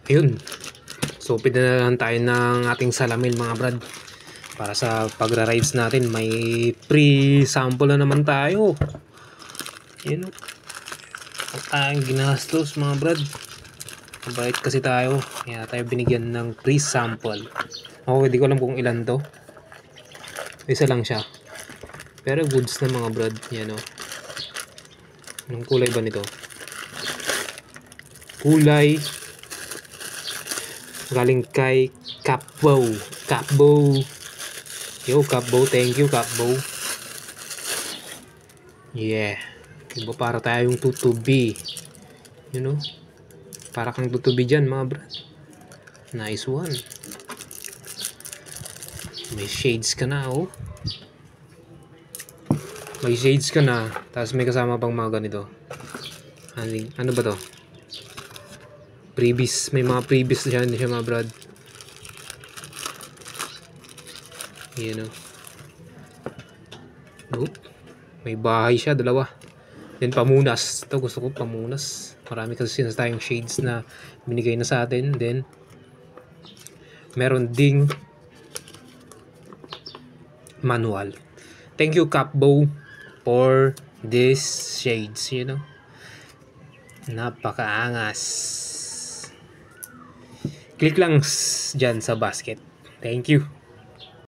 Ayun. So, pinadalahan tayo ng ating salamin mga brad. Para sa pagra-rides natin, may pre-sample na naman tayo. Yun. Ang tayong ginastos mga brad. Mabait kasi tayo. Kaya tayo binigyan ng pre-sample. Okay, di ko alam kung ilan to. Isa lang siya. Pero goods na mga brad. Yan o. Anong kulay ba nito? Kulay galing kay Capbo. Yo Capbo, thank you Capbo. Yeah, iba para tayong tutubi, you know, para kang tutubi dyan mga brad. Nice one. May shades ka na oh. May shades ka na. Tapos may kasama pang mga ganito. Ano ba to? Previous, may mga previous dyan siya mga brad. Yan o. Oh, may bahay siya, dalawa. Then pamunas. Ito gusto ko pamunas. Marami kasi tayong shades na binigay na sa atin. Then meron ding manual. Thank you Capbo for this shades, you know. Napakaangas. Click lang dyan sa basket. Thank you.